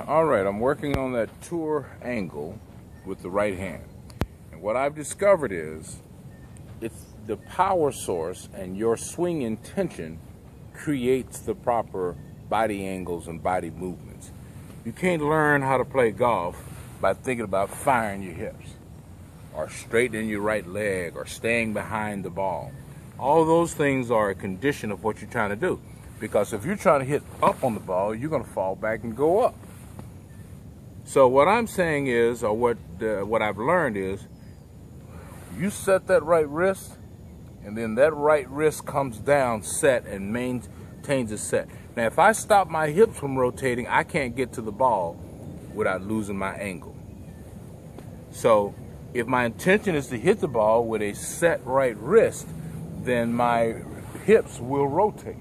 All right, I'm working on that tour angle with the right hand. And what I've discovered is it's the power source and your swing intention creates the proper body angles and body movements. You can't learn how to play golf by thinking about firing your hips or straightening your right leg or staying behind the ball. All those things are a condition of what you're trying to do. Because if you're trying to hit up on the ball, you're going to fall back and go up. So what I'm saying is, or what I've learned is, you set that right wrist, and then that right wrist comes down set and maintains it set. Now, if I stop my hips from rotating, I can't get to the ball without losing my angle. So if my intention is to hit the ball with a set right wrist, then my hips will rotate.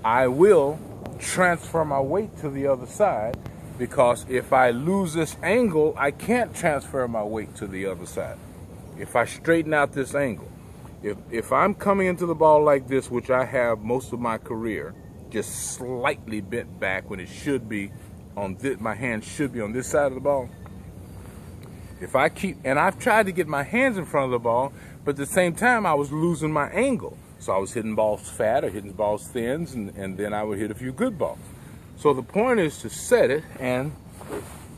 I will transfer my weight to the other side, because if I lose this angle, I can't transfer my weight to the other side. If I straighten out this angle, if I'm coming into the ball like this, which I have most of my career, just slightly bent back when it should be on this, my hand should be on this side of the ball. If I keep, and I've tried to get my hands in front of the ball, but at the same time I was losing my angle. So I was hitting balls fat or hitting balls thins, and then I would hit a few good balls. So the point is to set it and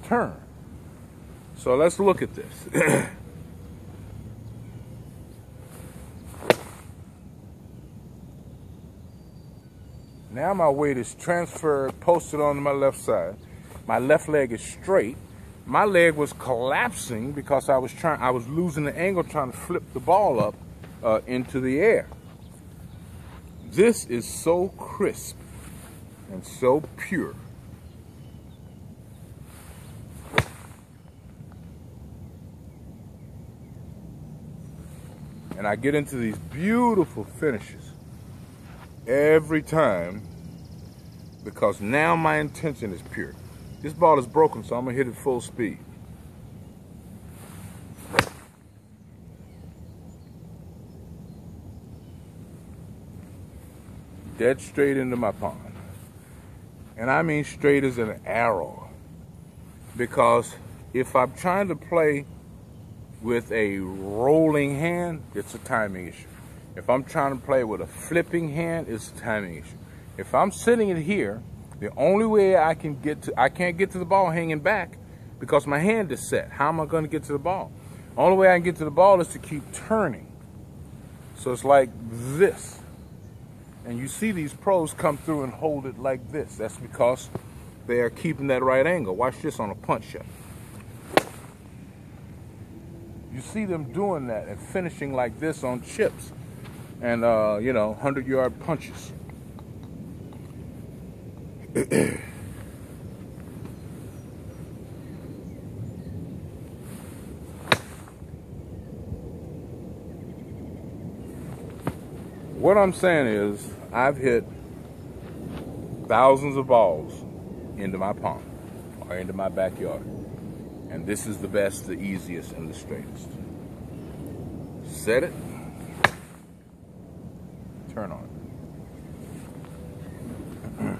turn. So let's look at this. Now my weight is transferred, posted onto my left side. My left leg is straight. My leg was collapsing because I was losing the angle trying to flip the ball up into the air. This is so crisp and so pure. And I get into these beautiful finishes every time because now my intention is pure. This ball is broken, so I'm gonna hit it full speed. Dead straight into my pond. And I mean straight as an arrow. Because if I'm trying to play with a rolling hand, it's a timing issue. If I'm trying to play with a flipping hand, it's a timing issue. If I'm sitting it here, the only way I can't get to the ball hanging back because my hand is set. How am I going to get to the ball? The only way I can get to the ball is to keep turning. So it's like this. And you see these pros come through and hold it like this. That's because they are keeping that right angle. Watch this on a punch shot. You see them doing that and finishing like this on chips and, 100-yard punches. What I'm saying is, I've hit thousands of balls into my pond or into my backyard. And this is the best, the easiest, and the straightest. Set it, turn on it.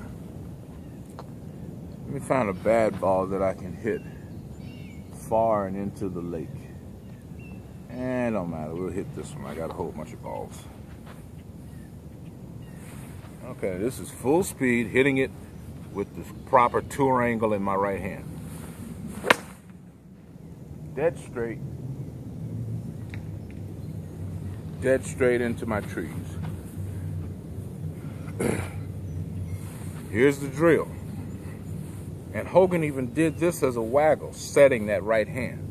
Let me find a bad ball that I can hit far and into the lake. And don't matter, we'll hit this one. I got a whole bunch of balls. Okay, this is full speed, hitting it with the proper tour angle in my right hand. Dead straight into my trees. Here's the drill. And Hogan even did this as a waggle, setting that right hand.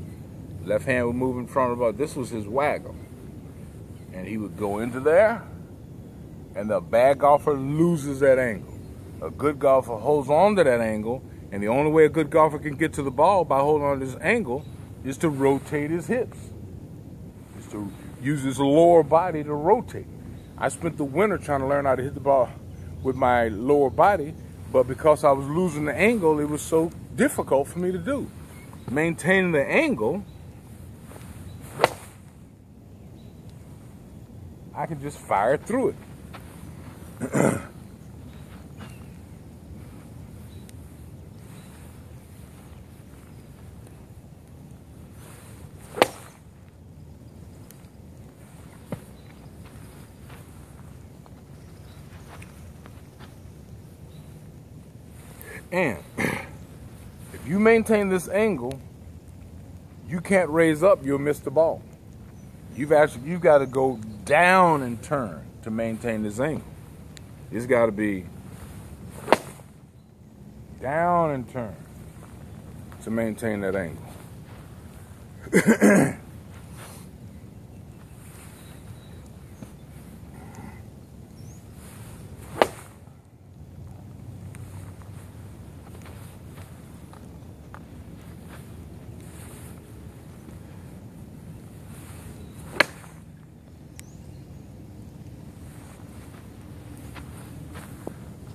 Left hand would move in front of the ball. This was his waggle. And he would go into there, and the bad golfer loses that angle. A good golfer holds on to that angle, and the only way a good golfer can get to the ball by holding on to this angle is to rotate his hips. Is to use his lower body to rotate. I spent the winter trying to learn how to hit the ball with my lower body, but because I was losing the angle, it was so difficult for me to do. Maintaining the angle, I can just fire through it. And if you maintain this angle, you can't raise up, you'll miss the ball. You've got to go down and turn to maintain this angle. It's got to be down and turn to maintain that angle.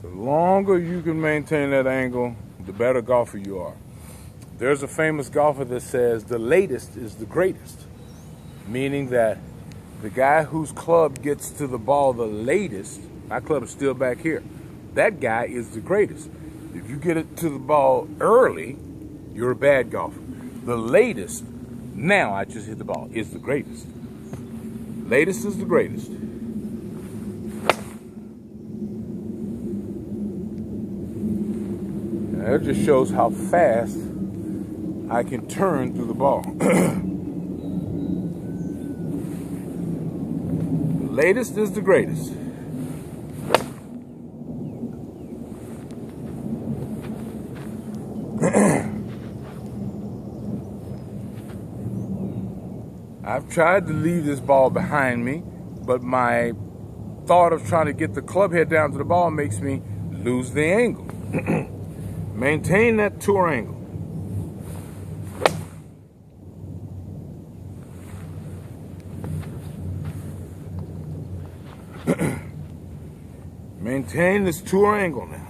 The longer you can maintain that angle, the better golfer you are. There's a famous golfer that says the latest is the greatest, meaning that the guy whose club gets to the ball the latest, my club is still back here, that guy is the greatest. If you get it to the ball early, you're a bad golfer. The latest, now I just hit the ball, is the greatest. Latest is the greatest. That just shows how fast I can turn through the ball. The latest is the greatest. I've tried to leave this ball behind me, but my thought of trying to get the club head down to the ball makes me lose the angle. Maintain that tour angle. Maintain this tour angle now.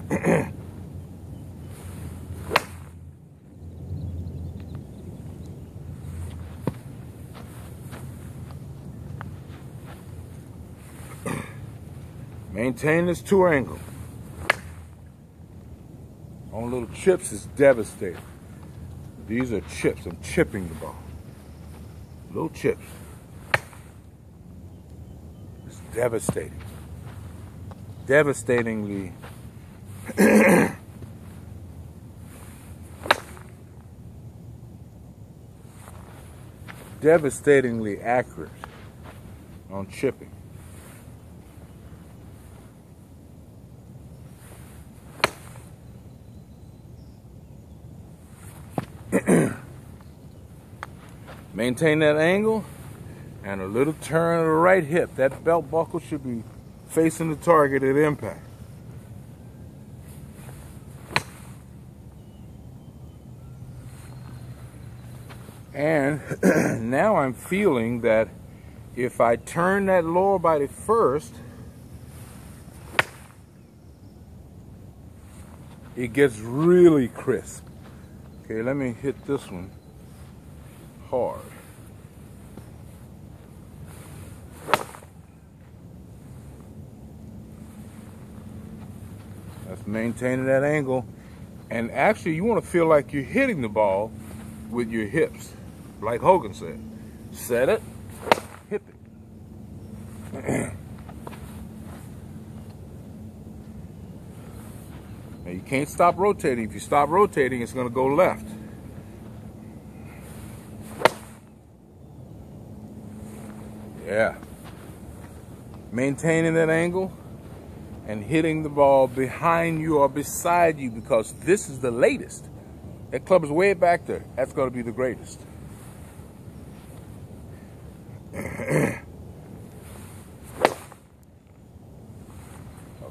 Maintain this tour angle. On little chips is devastating. These are chips. I'm chipping the ball. Little chips. It's devastating. Devastatingly. Devastatingly accurate on chipping. Maintain that angle and a little turn of the right hip. That belt buckle should be facing the target at impact. And now I'm feeling that if I turn that lower body first, it gets really crisp. Okay, let me hit this one hard. That's maintaining that angle. And actually, you want to feel like you're hitting the ball with your hips. Like Hogan said, set it, hip it. Now you can't stop rotating. If you stop rotating, it's going to go left. Yeah. Maintaining that angle and hitting the ball behind you or beside you, because this is the latest. That club is way back there. That's going to be the greatest.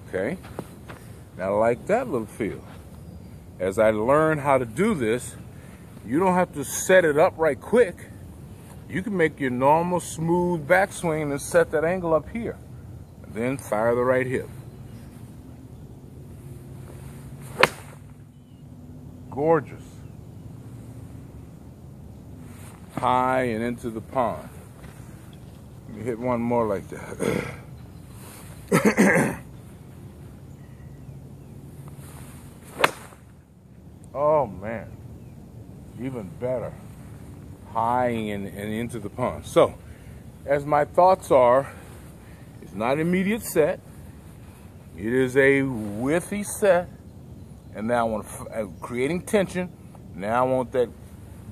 Okay. Now, I like that little feel. As I learn how to do this, you don't have to set it up right quick. You can make your normal smooth backswing and set that angle up here. And then fire the right hip. Gorgeous. High and into the pond. Let me hit one more like that. Oh man, even better. High and into the pond. So, as my thoughts are, it's not an immediate set. It is a withy set and now I want creating tension. Now I want that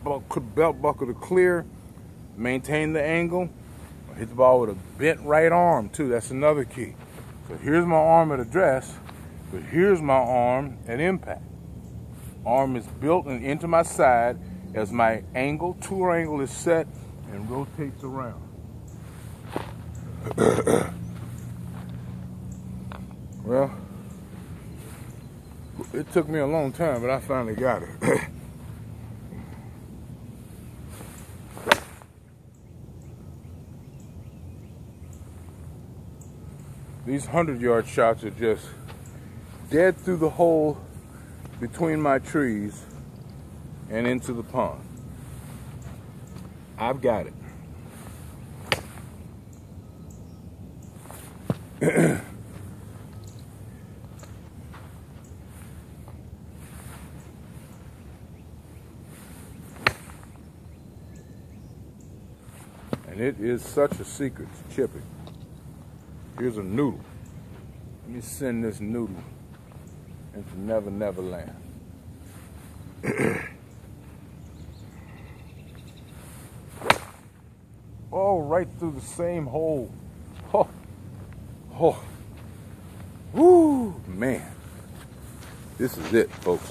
belt buckle to clear, maintain the angle. Hit the ball with a bent right arm too. That's another key. So here's my arm at address, but here's my arm at impact. Arm is built and into my side as my angle, tour angle is set and rotates around. Well, it took me a long time, but I finally got it. These 100-yard shots are just dead through the hole between my trees and into the pond. I've got it. And it is such a secret to chipping. Here's a noodle. Let me send this noodle into Never Never Land. Oh, right through the same hole. Oh, oh, woo, man. This is it, folks.